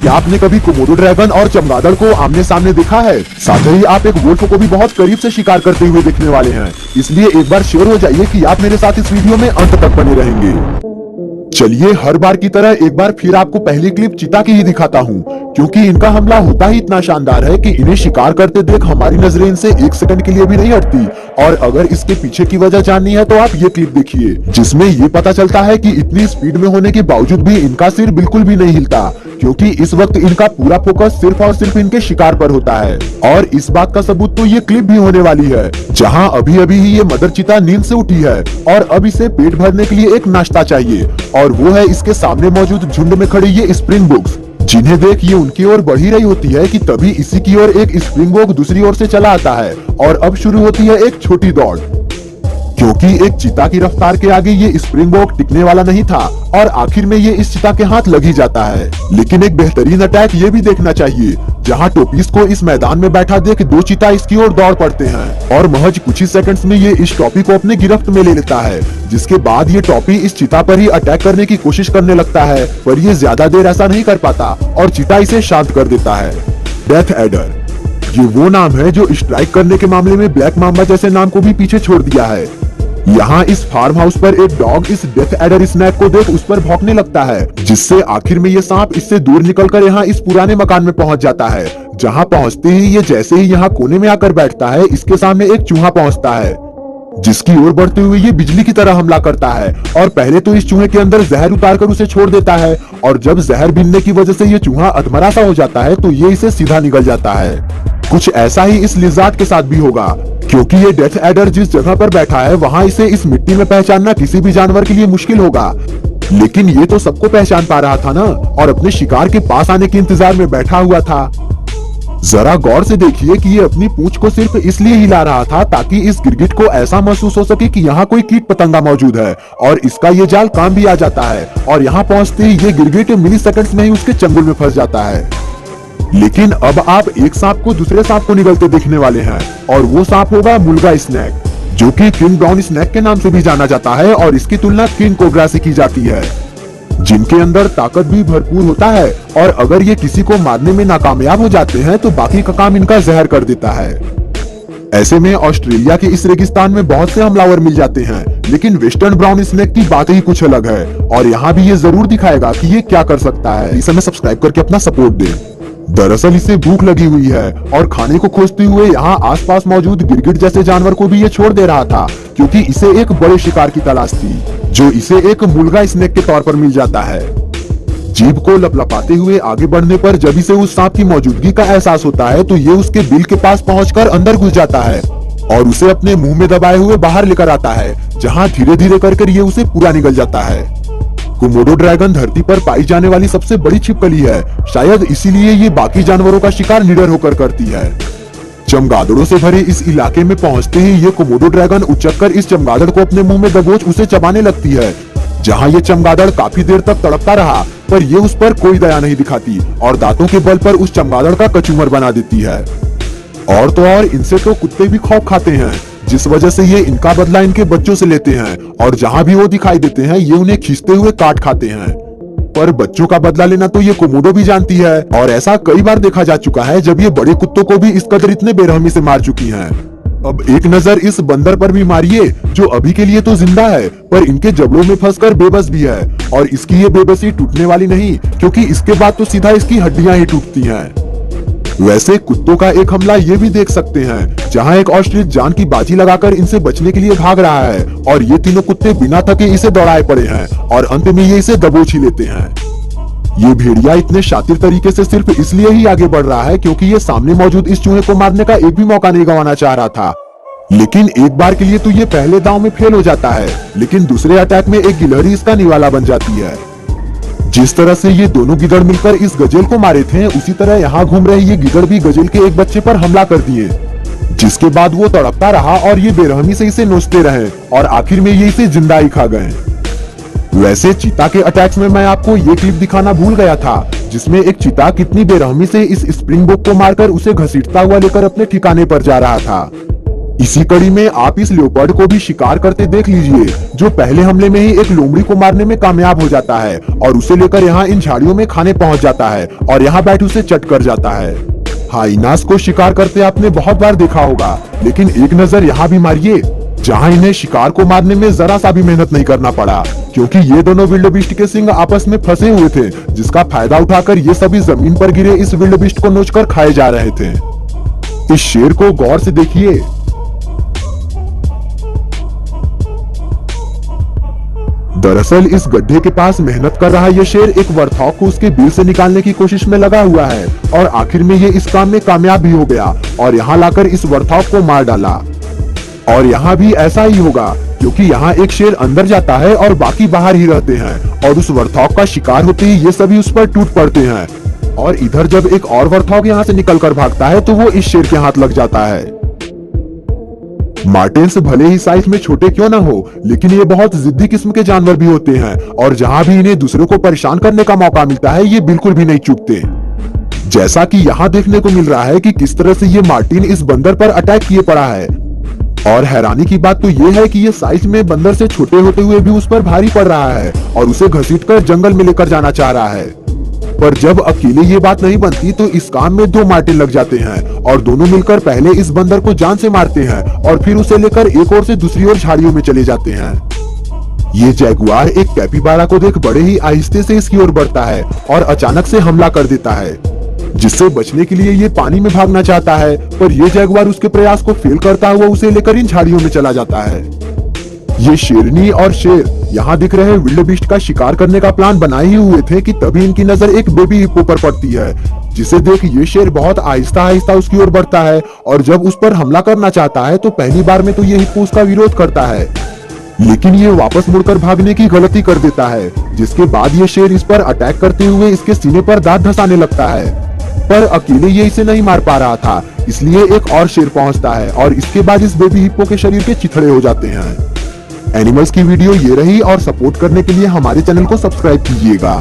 क्या आपने कभी कोमोडो ड्रैगन और चमगादड़ को आमने सामने देखा है? साथ ही आप एक वुल्फ को भी बहुत करीब से शिकार करते हुए देखने वाले हैं, इसलिए एक बार श्योर हो जाइए कि आप मेरे साथ इस वीडियो में अंत तक बने रहेंगे। चलिए हर बार की तरह एक बार फिर आपको पहली क्लिप चीता की ही दिखाता हूँ, क्योंकि इनका हमला होता ही इतना शानदार है कि इन्हें शिकार करते देख हमारी नजरें इनसे एक सेकंड के लिए भी नहीं हटती। और अगर इसके पीछे की वजह जाननी है तो आप ये क्लिप देखिए, जिसमें ये पता चलता है कि इतनी स्पीड में होने के बावजूद भी इनका सिर बिल्कुल भी नहीं हिलता, क्योंकि इस वक्त इनका पूरा फोकस सिर्फ और सिर्फ इनके शिकार पर होता है। और इस बात का सबूत तो ये क्लिप भी होने वाली है, जहाँ अभी अभी ही ये मदर चीता नींद से उठी है और अब इसे पेट भरने के लिए एक नाश्ता चाहिए, और वो है इसके सामने मौजूद झुंड में खड़ी ये स्प्रिंग बुक्स, जिन्हें देख ये उनकी ओर बढ़ ही रही होती है कि तभी इसी की ओर एक स्प्रिंग बोक दूसरी ओर से चला आता है और अब शुरू होती है एक छोटी दौड़। क्योंकि एक चीता की रफ्तार के आगे ये स्प्रिंग बोक टिकने वाला नहीं था और आखिर में ये इस चीता के हाथ लग ही जाता है। लेकिन एक बेहतरीन अटैक ये भी देखना चाहिए, जहां टोपीस को इस मैदान में बैठा देख दो चीता इसकी ओर दौड़ पड़ते हैं और महज कुछ ही सेकंड्स में ये इस टॉपी को अपने गिरफ्त में ले लेता है, जिसके बाद ये टॉपी इस चीता पर ही अटैक करने की कोशिश करने लगता है, पर ये ज्यादा देर ऐसा नहीं कर पाता और चीता इसे शांत कर देता है। डेथ एडर, ये वो नाम है जो स्ट्राइक करने के मामले में ब्लैक माम्बा जैसे नाम को भी पीछे छोड़ दिया है। यहाँ इस फार्म हाउस पर एक डॉग इस डेथ एडर स्नैक को देख उस पर भौंकने लगता है, जिससे आखिर में ये सांप इससे दूर निकलकर यहाँ इस पुराने मकान में पहुँच जाता है, जहाँ पहुँचते ही ये जैसे ही यहाँ कोने में आकर बैठता है, इसके सामने एक चूहा पहुँचता है, जिसकी ओर बढ़ते हुए ये बिजली की तरह हमला करता है और पहले तो इस चूहे के अंदर जहर उतारकर उसे छोड़ देता है, और जब जहर मिलने की वजह से ये चूहा अधमरा सा हो जाता है तो ये इसे सीधा निगल जाता है। कुछ ऐसा ही इस लिज़ार्ड के साथ भी होगा, क्योंकि ये डेथ एडर जिस जगह पर बैठा है वहाँ इसे इस मिट्टी में पहचानना किसी भी जानवर के लिए मुश्किल होगा, लेकिन ये तो सबको पहचान पा रहा था ना, और अपने शिकार के पास आने के इंतजार में बैठा हुआ था। जरा गौर से देखिए कि ये अपनी पूंछ को सिर्फ इसलिए हिला रहा था ताकि इस गिरगिट को ऐसा महसूस हो सके कि यहाँ कोई कीट पतंगा मौजूद है, और इसका ये जाल काम भी आ जाता है, और यहाँ पहुँचते ही ये गिरगिट मिली सेकंड्स में ही उसके चंगुल में फंस जाता है। लेकिन अब आप एक सांप को दूसरे सांप को निगलते देखने वाले हैं, और वो सांप होगा मुल्गा स्नैक, जो कि किंग ब्राउन स्नैक के नाम से भी जाना जाता है, और इसकी तुलना किंग कोबरा से की जाती है, जिनके अंदर ताकत भी भरपूर होता है, और अगर ये किसी को मारने में नाकामयाब हो जाते हैं तो बाकी का काम इनका जहर कर देता है। ऐसे में ऑस्ट्रेलिया के इस रेगिस्तान में बहुत से हमलावर मिल जाते हैं, लेकिन वेस्टर्न ब्राउन स्नैक की बात ही कुछ अलग है, और यहाँ भी ये जरूर दिखाएगा कि ये क्या कर सकता है। इस समय सब्सक्राइब करके अपना सपोर्ट दें। दरअसल इसे भूख लगी हुई है और खाने को खोजते हुए यहाँ आसपास मौजूद गिरगिट जैसे जानवर को भी ये छोड़ दे रहा था, क्योंकि इसे एक बड़े शिकार की तलाश थी, जो इसे एक मुल्गा स्नैक के तौर पर मिल जाता है। जीभ को लपलपाते हुए आगे बढ़ने पर जब इसे उस सांप की मौजूदगी का एहसास होता है तो ये उसके बिल के पास पहुंचकर अंदर घुस जाता है और उसे अपने मुंह में दबाए हुए बाहर लेकर आता है, जहाँ धीरे धीरे करके ये उसे पूरा निगल जाता है। कोमोडो ड्रैगन धरती पर पाई जाने वाली सबसे बड़ी छिपकली है, शायद इसीलिए ये बाकी जानवरों का शिकार निडर होकर करती है। चमगादड़ों से भरे इस इलाके में पहुंचते ही ये कोमोडो ड्रैगन उचककर इस चमगादड़ को अपने मुंह में दबोच उसे चबाने लगती है, जहां ये चमगादड़ काफी देर तक तड़पता रहा, पर ये उस पर कोई दया नहीं दिखाती और दांतों के बल पर उस चमगादड़ का कचूमर बना देती है। और तो और इनसे तो कुत्ते भी खौफ खाते हैं, जिस वजह से ये इनका बदला इनके बच्चों से लेते हैं, और जहां भी वो दिखाई देते हैं ये उन्हें खींचते हुए काट खाते हैं। पर बच्चों का बदला लेना तो ये कोमोडो भी जानती है, और ऐसा कई बार देखा जा चुका है जब ये बड़े कुत्तों को भी इस कदर इतने बेरहमी से मार चुकी हैं। अब एक नजर इस बंदर पर भी मारिए, जो अभी के लिए तो जिंदा है पर इनके जबड़ों में फंसकर बेबस भी है, और इसकी ये बेबसी टूटने वाली नहीं, क्योंकि इसके बाद तो सीधा इसकी हड्डियां ही टूटती हैं। वैसे कुत्तों का एक हमला ये भी देख सकते हैं, जहां एक ऑस्ट्रिच जान की बाजी लगाकर इनसे बचने के लिए भाग रहा है, और ये तीनों कुत्ते बिना थके इसे दौड़ाए पड़े हैं, और अंत में ये इसे दबोच ही लेते हैं। ये भेड़िया इतने शातिर तरीके से सिर्फ इसलिए ही आगे बढ़ रहा है क्योंकि ये सामने मौजूद इस चूहे को मारने का एक भी मौका नहीं गंवाना चाह रहा था, लेकिन एक बार के लिए तो ये पहले दांव में फेल हो जाता है, लेकिन दूसरे अटैक में एक गिलहरी इसका निवाला बन जाती है। जिस तरह से ये दोनों गिदड़ मिलकर इस गजेल को मारे थे, उसी तरह यहाँ घूम रहे ये गिदड़ भी गजेल के एक बच्चे पर हमला कर दिए, जिसके बाद वो तड़पता रहा और ये बेरहमी से इसे नोचते रहे, और आखिर में ये इसे जिंदा ही खा गए। वैसे चीता के अटैक्स में मैं आपको ये क्लिप दिखाना भूल गया था, जिसमें एक चीता कितनी बेरहमी से इस स्प्रिंग बोक को मारकर उसे घसीटता हुआ लेकर अपने ठिकाने पर जा रहा था। इसी कड़ी में आप इस लियोपर्ड को भी शिकार करते देख लीजिए, जो पहले हमले में ही एक लोमड़ी को मारने में कामयाब हो जाता है और उसे लेकर यहाँ इन झाड़ियों में खाने पहुंच जाता है और यहाँ बैठ उसे चट कर जाता है। हाइनास को शिकार करते आपने बहुत बार देखा होगा, लेकिन एक नजर यहाँ भी मारिए, जहाँ इन्हें शिकार को मारने में जरा सा भी मेहनत नहीं करना पड़ा, क्योंकि ये दोनों विल्डबीस्ट के सिंग आपस में फंसे हुए थे, जिसका फायदा उठाकर ये सभी जमीन पर गिरे इस विल्डबीस्ट को नोचकर खाए जा रहे थे। इस शेर को गौर से देखिए। दरअसल इस गड्ढे के पास मेहनत कर रहा ये शेर एक वर्थॉग को उसके बिल से निकालने की कोशिश में लगा हुआ है और आखिर में ये इस काम में कामयाब भी हो गया और यहाँ लाकर इस वर्थॉग को मार डाला। और यहाँ भी ऐसा ही होगा, क्योंकि यहाँ एक शेर अंदर जाता है और बाकी बाहर ही रहते हैं और उस वर्थॉग का शिकार होते ही ये सभी उस पर टूट पड़ते हैं। और इधर जब एक और वर्थॉग यहाँ से निकलकर भागता है तो वो इस शेर के हाथ लग जाता है। मार्टिन्स भले ही साइज में छोटे क्यों ना हो, लेकिन ये बहुत जिद्दी किस्म के जानवर भी होते हैं और जहाँ भी इन्हें दूसरों को परेशान करने का मौका मिलता है ये बिल्कुल भी नहीं चूकते। जैसा कि यहाँ देखने को मिल रहा है कि किस तरह से ये मार्टिन इस बंदर पर अटैक किए पड़ा है। और हैरानी की बात तो ये है कि ये साइज में बंदर से छोटे होते हुए भी उस पर भारी पड़ रहा है और उसे घसीटकर जंगल में लेकर जाना चाह रहा है। पर जब अकेले ये बात नहीं बनती तो इस काम में दो मार्टिन लग जाते हैं और दोनों मिलकर पहले इस बंदर को जान से मारते हैं और फिर उसे लेकर एक ओर से दूसरी ओर झाड़ियों में चले जाते हैं। ये जैगुआर एक कैपिबारा को देख बड़े ही आहिस्ते से इसकी ओर बढ़ता है और अचानक से हमला कर देता है, जिससे बचने के लिए ये पानी में भागना चाहता है, पर ये जैगुआर उसके प्रयास को फेल करता हुआ उसे लेकर इन झाड़ियों में चला जाता है। ये शेरनी और शेर यहाँ दिख रहे विल्डबीस्ट का शिकार करने का प्लान बनाए ही हुए थे कि तभी इनकी नजर एक बेबी हिप्पो पर पड़ती है, जिसे देख ये शेर बहुत आहिस्ता आहिस्ता उसकी ओर बढ़ता है और जब उस पर हमला करना चाहता है तो पहली बार में तो ये हिप्पो उसका विरोध करता है, लेकिन ये वापस मुड़कर भागने की गलती कर देता है, जिसके बाद ये शेर इस पर अटैक करते हुए इसके सीने पर दांत धंसाने लगता है। पर अकेले ये इसे नहीं मार पा रहा था, इसलिए एक और शेर पहुंचता है और इसके बाद इस बेबी हिप्पो के शरीर के चिथड़े हो जाते हैं। एनिमल्स की वीडियो ये रही और सपोर्ट करने के लिए हमारे चैनल को सब्सक्राइब कीजिएगा।